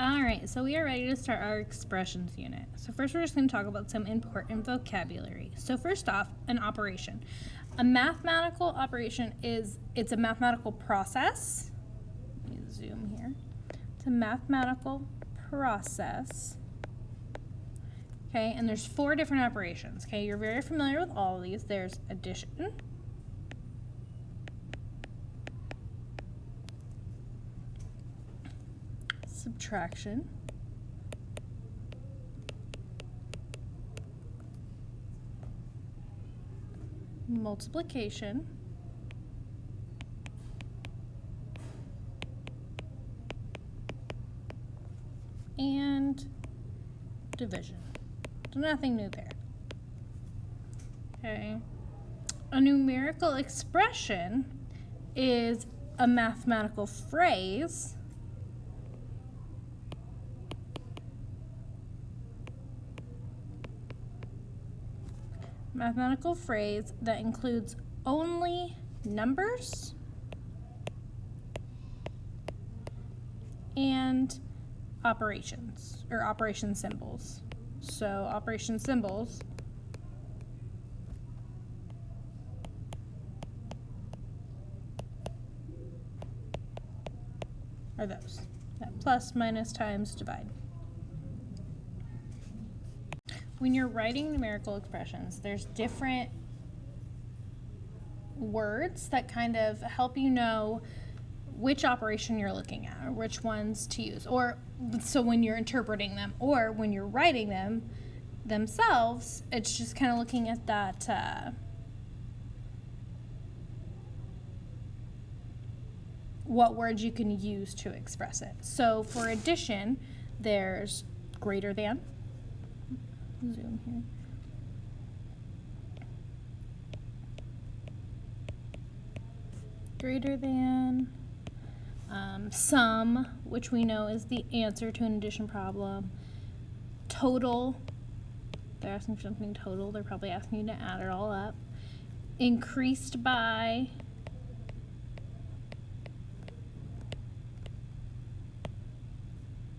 Alright, so we are ready to start our expressions unit. So first we're just going to talk about some important vocabulary. So first off, an operation. A mathematical operation it's a mathematical process. Let me zoom here. It's a mathematical process. Okay, and there's 4 different operations. Okay, you're very familiar with all of these. There's addition, subtraction, multiplication, and division. So nothing new there. Okay. A numerical expression is a mathematical phrase that includes only numbers and operations or operation symbols. So operation symbols are those. Plus, minus, times, divide. When you're writing numerical expressions, there's different words that kind of help you know which operation you're looking at or which ones to use. Or so when you're interpreting them or when you're writing them themselves, it's just kind of looking at that what words you can use to express it. So for addition, there's greater than. Zoom here. Greater than. Sum, which we know is the answer to an addition problem. Total. They're asking for something total. They're probably asking you to add it all up. Increased by.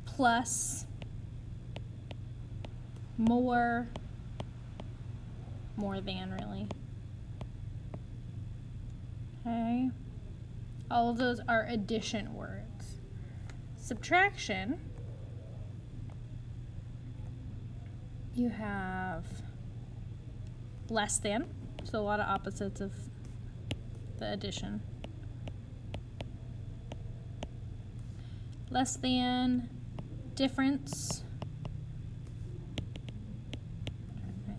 Plus. More than, really. Okay. All of those are addition words. Subtraction, you have less than, so a lot of opposites of the addition. Less than, difference.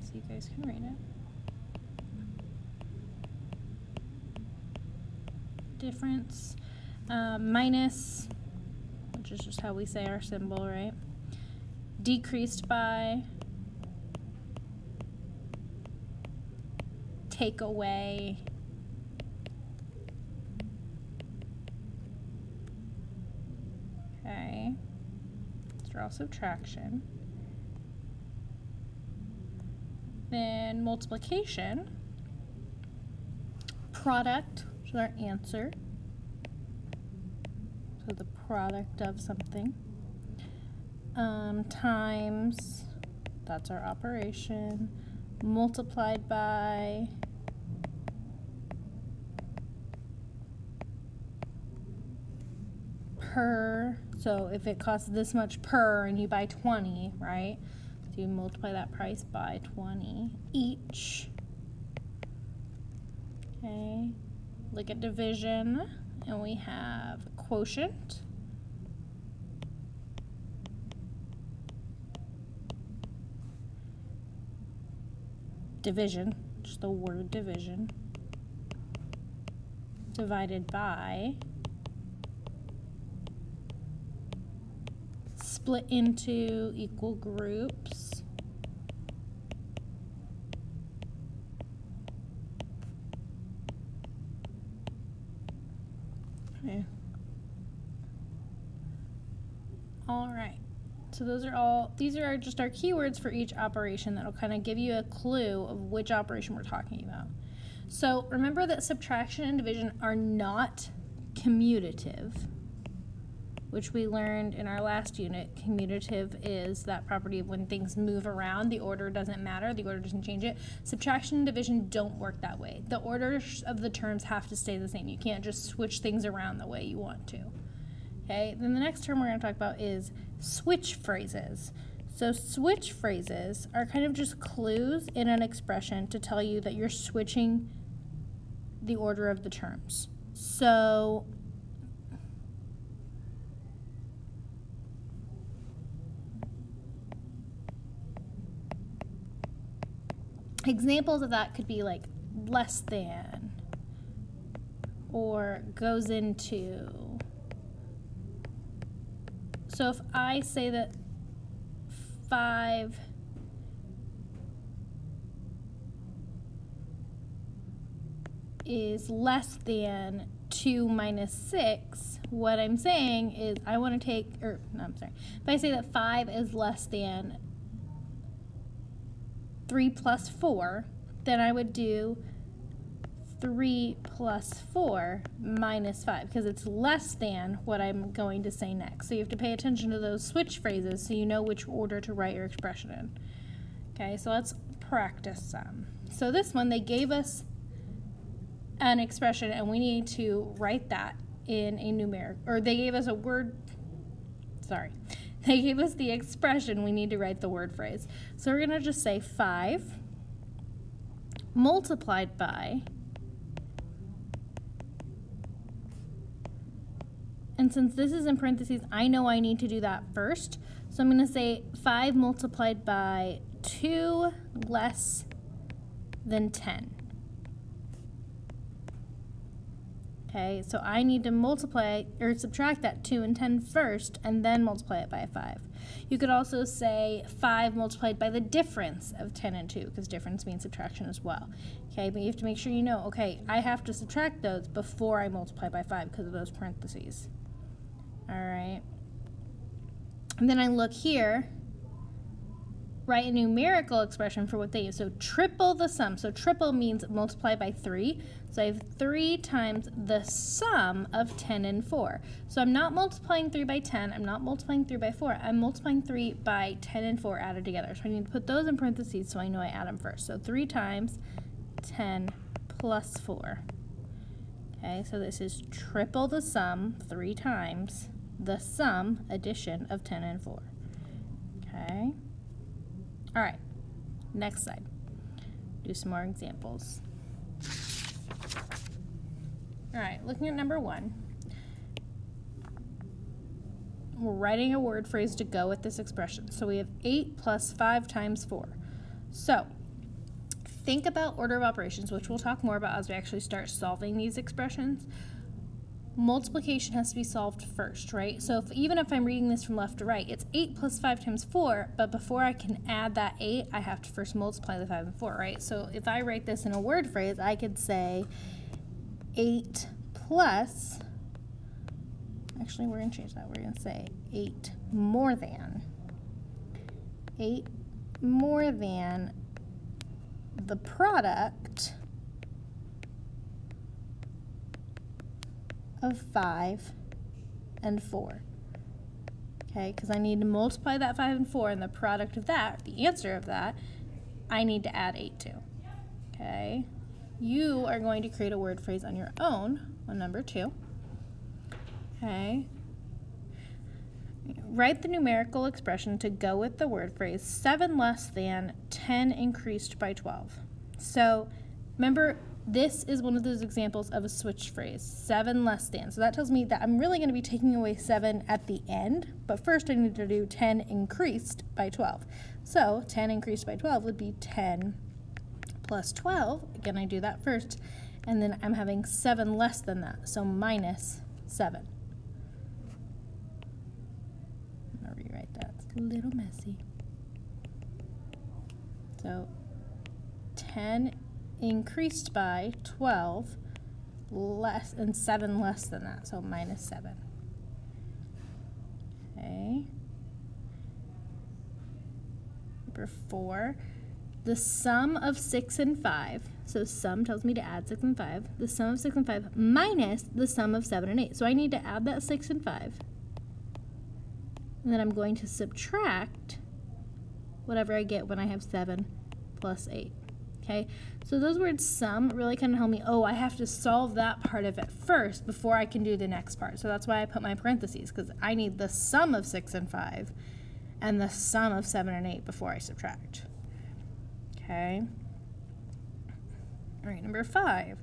So you guys can read it. Difference, minus, which is just how we say our symbol, right? Decreased by, take away, okay, let's draw subtraction. Then multiplication, product, which is our answer. So the product of something. Times, that's our operation. Multiplied by. Per, so if it costs this much per and you buy 20, right? So you multiply that price by 20 each. Okay, look at division, and we have quotient, division, just the word division, divided by, split into equal groups, okay. All right, so these are just our keywords for each operation that'll kind of give you a clue of which operation we're talking about. So remember that subtraction and division are not commutative, which we learned in our last unit. Commutative is that property of when things move around, the order doesn't matter, the order doesn't change it. Subtraction and division don't work that way. The orders of the terms have to stay the same. You can't just switch things around the way you want to. Okay, then the next term we're going to talk about is switch phrases. So switch phrases are kind of just clues in an expression to tell you that you're switching the order of the terms. So examples of that could be like less than or goes into. So if I say that 5 is less than 2 minus 6, what I'm saying is I want to take, if I say that 5 is less than 3 plus 4, then I would do 3 plus 4 minus 5, because it's less than what I'm going to say next. So you have to pay attention to those switch phrases so you know which order to write your expression in. Okay, so let's practice some. So this one, they gave us an expression and we need to write that in a numeric, or they gave us a word, they gave us the expression, we need to write the word phrase. So we're gonna just say 5 multiplied by, and since this is in parentheses, I know I need to do that first. So I'm gonna say 5 multiplied by 2 less than 10. Okay, so I need to multiply or subtract that 2 and 10 first and then multiply it by 5. You could also say 5 multiplied by the difference of 10 and 2, because difference means subtraction as well. Okay, but you have to make sure you know, okay, I have to subtract those before I multiply by 5 because of those parentheses. All right. And then I look here, write a numerical expression for what they use. So triple the sum. So triple means multiply by 3. So I have 3 times the sum of 10 and 4. So I'm not multiplying 3 by 10. I'm not multiplying 3 by 4. I'm multiplying 3 by 10 and 4 added together. So I need to put those in parentheses so I know I add them first. So 3 times 10 plus 4. Okay, so this is triple the sum 3 times the sum addition of 10 and 4. Okay. All right, next slide. Do some more examples. All right, looking at number 1. We're writing a word phrase to go with this expression. So we have 8 plus 5 times 4. So think about order of operations, which we'll talk more about as we actually start solving these expressions. Multiplication has to be solved first, right? So even if I'm reading this from left to right, it's 8 plus 5 times 4, but before I can add that 8, I have to first multiply the 5 and 4, right? So if I write this in a word phrase, I could say 8 plus, actually we're going to change that. We're going to say 8 more than the product of 5 and 4. Okay, because I need to multiply that 5 and 4, and the product of that, the answer of that, I need to add 8 to. Okay, you are going to create a word phrase on your own on number 2. Okay, write the numerical expression to go with the word phrase 7 less than 10 increased by 12. So remember, this is one of those examples of a switch phrase, 7 less than. So that tells me that I'm really going to be taking away 7 at the end, but first I need to do 10 increased by 12. So 10 increased by 12 would be 10 plus 12. Again, I do that first, and then I'm having 7 less than that, so minus 7. I'm going to rewrite that. It's a little messy. So 10 increased by 12 less and 7 less than that, so minus 7. Okay. Number 4, the sum of 6 and 5, so sum tells me to add 6 and 5, the sum of 6 and 5 minus the sum of 7 and 8. So I need to add that 6 and 5 And then I'm going to subtract whatever I get when I have 7 plus 8. Okay, so those words sum really kind of help me, oh, I have to solve that part of it first before I can do the next part. So that's why I put my parentheses, because I need the sum of 6 and 5 and the sum of 7 and 8 before I subtract. Okay. All right, number 5.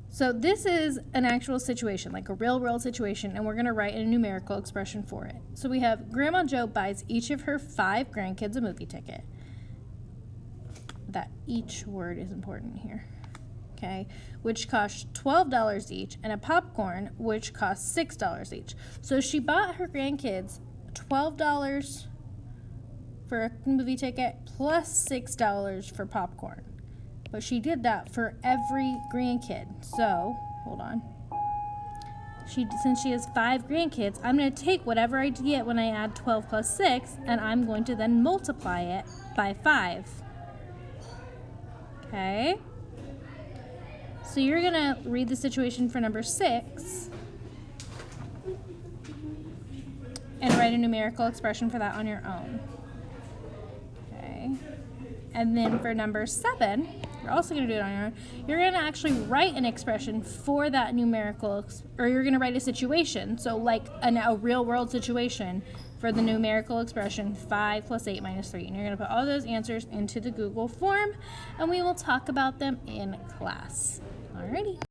So this is an actual situation, like a real world situation, and we're going to write a numerical expression for it. So we have Grandma Jo buys each of her 5 grandkids a movie ticket. That each word is important here. Okay, which costs $12 each, and a popcorn, which costs $6 each. So she bought her grandkids $12 for a movie ticket plus $6 for popcorn. But she did that for every grandkid. So, hold on. Since she has 5 grandkids, I'm going to take whatever I get when I add 12 plus 6, and I'm going to then multiply it by 5. Okay? So you're going to read the situation for number 6 and write a numerical expression for that on your own. Okay? And then for number 7, you're also going to do it on your own. You're going to actually write an expression for that numerical, or you're going to write a situation. So like a real world situation for the numerical expression 5 plus 8 minus 3. And you're going to put all those answers into the Google form, and we will talk about them in class. Alrighty.